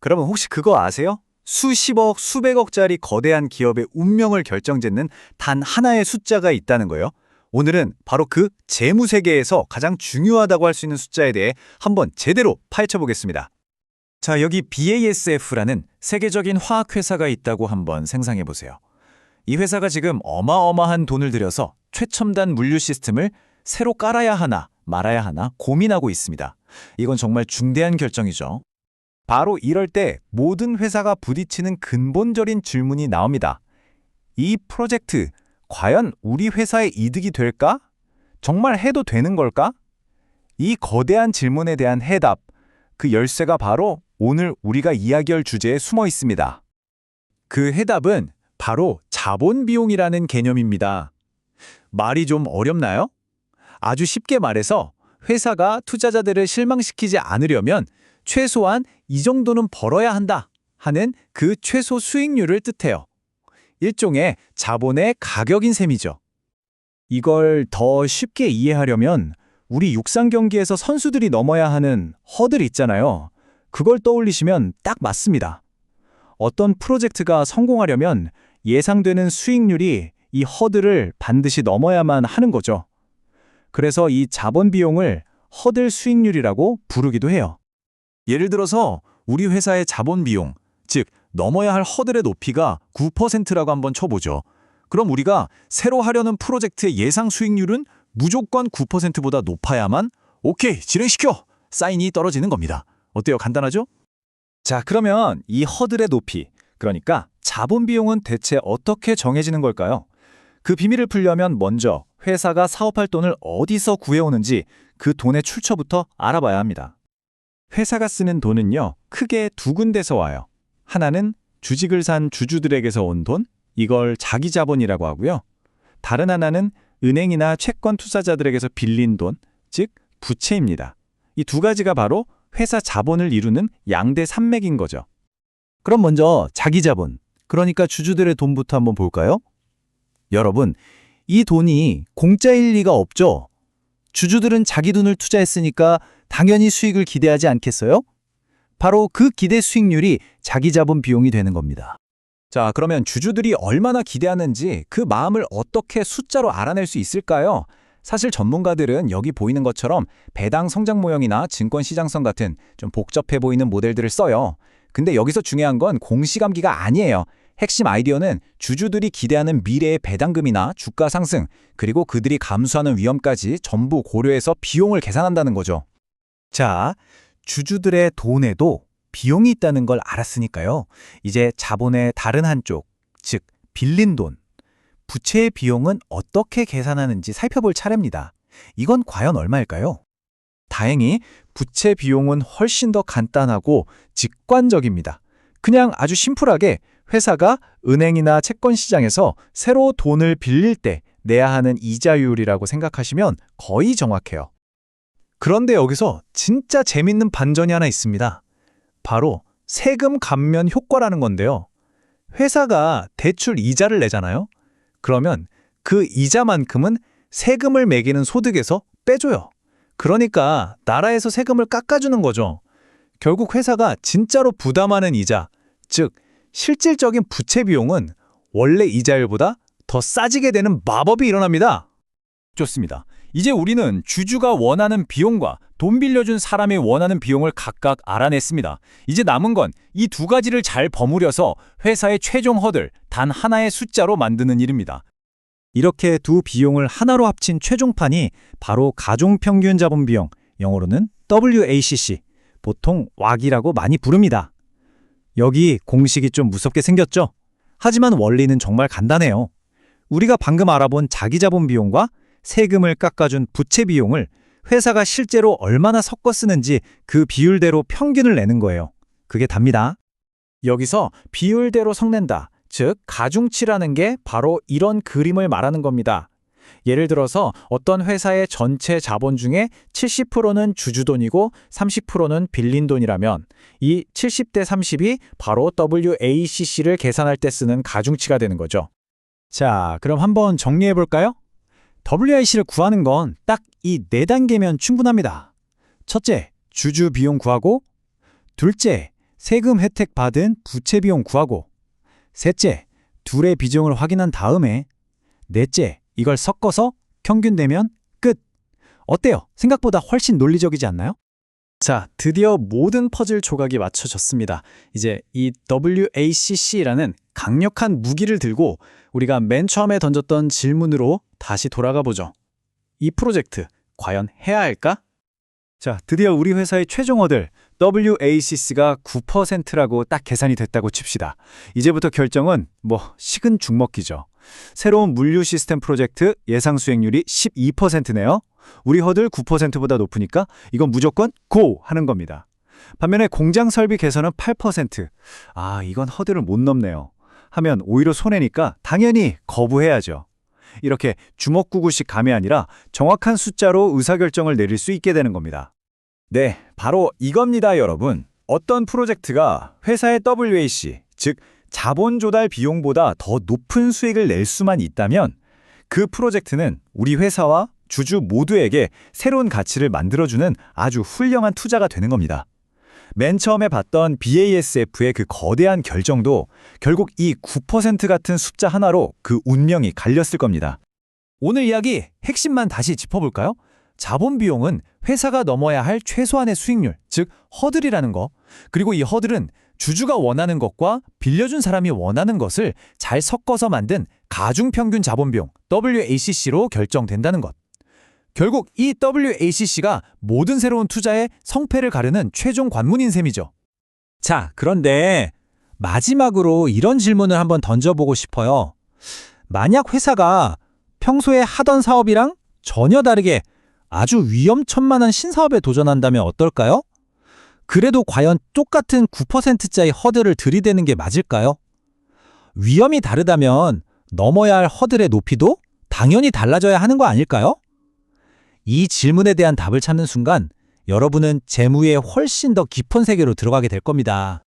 그러면 혹시 그거 아세요? 수십억, 수백억짜리 거대한 기업의 운명을 결정짓는 단 하나의 숫자가 있다는 거예요. 오늘은 바로 그 재무 세계에서 가장 중요하다고 할 수 있는 숫자에 대해 한번 제대로 파헤쳐 보겠습니다. 자, 여기 BASF라는 세계적인 화학회사가 있다고 한번 상상해 보세요. 이 회사가 지금 어마어마한 돈을 들여서 최첨단 물류 시스템을 새로 깔아야 하나 말아야 하나 고민하고 있습니다. 이건 정말 중대한 결정이죠. 바로 이럴 때 모든 회사가 부딪히는 근본적인 질문이 나옵니다. 이 프로젝트, 과연 우리 회사의 이득이 될까? 정말 해도 되는 걸까? 이 거대한 질문에 대한 해답, 그 열쇠가 바로 오늘 우리가 이야기할 주제에 숨어 있습니다. 그 해답은 바로 자본 비용이라는 개념입니다. 말이 좀 어렵나요? 아주 쉽게 말해서 회사가 투자자들을 실망시키지 않으려면 최소한 이 정도는 벌어야 한다 하는 그 최소 수익률을 뜻해요. 일종의 자본의 가격인 셈이죠. 이걸 더 쉽게 이해하려면 우리 육상 경기에서 선수들이 넘어야 하는 허들 있잖아요. 그걸 떠올리시면 딱 맞습니다. 어떤 프로젝트가 성공하려면 예상되는 수익률이 이 허들을 반드시 넘어야만 하는 거죠. 그래서 이 자본 비용을 허들 수익률이라고 부르기도 해요. 예를 들어서 우리 회사의 자본 비용, 즉 넘어야 할 허들의 높이가 9%라고 한번 쳐보죠. 그럼 우리가 새로 하려는 프로젝트의 예상 수익률은 무조건 9%보다 높아야만 오케이, 진행시켜! 사인이 떨어지는 겁니다. 어때요? 간단하죠? 자, 그러면 이 허들의 높이, 그러니까 자본 비용은 대체 어떻게 정해지는 걸까요? 그 비밀을 풀려면 먼저 회사가 사업할 돈을 어디서 구해오는지 그 돈의 출처부터 알아봐야 합니다. 회사가 쓰는 돈은요, 크게 두 군데서 와요. 하나는 주식을 산 주주들에게서 온 돈, 이걸 자기 자본이라고 하고요. 다른 하나는 은행이나 채권 투자자들에게서 빌린 돈, 즉 부채입니다. 이 두 가지가 바로 회사 자본을 이루는 양대 산맥인 거죠. 그럼 먼저 자기 자본, 그러니까 주주들의 돈부터 한번 볼까요? 여러분, 이 돈이 공짜일 리가 없죠? 주주들은 자기 돈을 투자했으니까 당연히 수익을 기대하지 않겠어요? 바로 그 기대 수익률이 자기 자본 비용이 되는 겁니다. 자, 그러면 주주들이 얼마나 기대하는지 그 마음을 어떻게 숫자로 알아낼 수 있을까요? 사실 전문가들은 여기 보이는 것처럼 배당 성장 모형이나 증권 시장성 같은 좀 복잡해 보이는 모델들을 써요. 근데 여기서 중요한 건 공시감기가 아니에요. 핵심 아이디어는 주주들이 기대하는 미래의 배당금이나 주가 상승, 그리고 그들이 감수하는 위험까지 전부 고려해서 비용을 계산한다는 거죠. 자, 주주들의 돈에도 비용이 있다는 걸 알았으니까요. 이제 자본의 다른 한쪽, 즉 빌린 돈, 부채의 비용은 어떻게 계산하는지 살펴볼 차례입니다. 이건 과연 얼마일까요? 다행히 부채 비용은 훨씬 더 간단하고 직관적입니다. 그냥 아주 심플하게 회사가 은행이나 채권 시장에서 새로 돈을 빌릴 때 내야 하는 이자율이라고 생각하시면 거의 정확해요. 그런데 여기서 진짜 재밌는 반전이 하나 있습니다. 바로 세금 감면 효과라는 건데요. 회사가 대출 이자를 내잖아요. 그러면 그 이자만큼은 세금을 매기는 소득에서 빼줘요. 그러니까 나라에서 세금을 깎아주는 거죠. 결국 회사가 진짜로 부담하는 이자, 즉 실질적인 부채 비용은 원래 이자율보다 더 싸지게 되는 마법이 일어납니다. 좋습니다. 이제 우리는 주주가 원하는 비용과 돈 빌려준 사람이 원하는 비용을 각각 알아냈습니다. 이제 남은 건 이 두 가지를 잘 버무려서 회사의 최종 허들 단 하나의 숫자로 만드는 일입니다. 이렇게 두 비용을 하나로 합친 최종판이 바로 가중평균 자본 비용, 영어로는 WACC, 보통 왁이라고 많이 부릅니다. 여기 공식이 좀 무섭게 생겼죠? 하지만 원리는 정말 간단해요. 우리가 방금 알아본 자기 자본 비용과 세금을 깎아준 부채 비용을 회사가 실제로 얼마나 섞어 쓰는지 그 비율대로 평균을 내는 거예요. 그게 답니다. 여기서 비율대로 섞는다, 즉 가중치라는 게 바로 이런 그림을 말하는 겁니다. 예를 들어서 어떤 회사의 전체 자본 중에 70%는 주주 돈이고 30%는 빌린 돈이라면 이 70대 30이 바로 WACC를 계산할 때 쓰는 가중치가 되는 거죠. 자, 그럼 한번 정리해 볼까요? WACC를 구하는 건 딱 이 4단계면 충분합니다. 첫째, 주주 비용 구하고, 둘째, 세금 혜택 받은 부채 비용 구하고, 셋째, 둘의 비중을 확인한 다음에, 넷째, 이걸 섞어서 평균 내면 끝. 어때요? 생각보다 훨씬 논리적이지 않나요? 자, 드디어 모든 퍼즐 조각이 맞춰졌습니다. 이제 이 WACC라는 강력한 무기를 들고 우리가 맨 처음에 던졌던 질문으로 다시 돌아가 보죠. 이 프로젝트 과연 해야 할까? 자, 드디어 우리 회사의 최종 허들 WACC가 9%라고 딱 계산이 됐다고 칩시다. 이제부터 결정은 식은 죽 먹기죠. 새로운 물류 시스템 프로젝트 예상 수익률이 12%네요. 우리 허들 9%보다 높으니까 이건 무조건 고! 하는 겁니다. 반면에 공장 설비 개선은 8%. 아, 이건 허들을 못 넘네요. 하면 오히려 손해니까 당연히 거부해야죠. 이렇게 주먹구구식 감이 아니라 정확한 숫자로 의사결정을 내릴 수 있게 되는 겁니다. 네, 바로 이겁니다, 여러분. 어떤 프로젝트가 회사의 WAC, 즉 자본 조달 비용보다 더 높은 수익을 낼 수만 있다면 그 프로젝트는 우리 회사와 주주 모두에게 새로운 가치를 만들어주는 아주 훌륭한 투자가 되는 겁니다. 맨 처음에 봤던 BASF의 그 거대한 결정도 결국 이 9% 같은 숫자 하나로 그 운명이 갈렸을 겁니다. 오늘 이야기 핵심만 다시 짚어볼까요? 자본 비용은 회사가 넘어야 할 최소한의 수익률, 즉 허들이라는 거. 그리고 이 허들은 주주가 원하는 것과 빌려준 사람이 원하는 것을 잘 섞어서 만든 가중평균 자본 비용, WACC로 결정된다는 것. 결국 이 WACC가 모든 새로운 투자의 성패를 가르는 최종 관문인 셈이죠. 자, 그런데 마지막으로 이런 질문을 한번 던져보고 싶어요. 만약 회사가 평소에 하던 사업이랑 전혀 다르게 아주 위험천만한 신사업에 도전한다면 어떨까요? 그래도 과연 똑같은 9%짜리 허들을 들이대는 게 맞을까요? 위험이 다르다면 넘어야 할 허들의 높이도 당연히 달라져야 하는 거 아닐까요? 이 질문에 대한 답을 찾는 순간 여러분은 재무의 훨씬 더 깊은 세계로 들어가게 될 겁니다.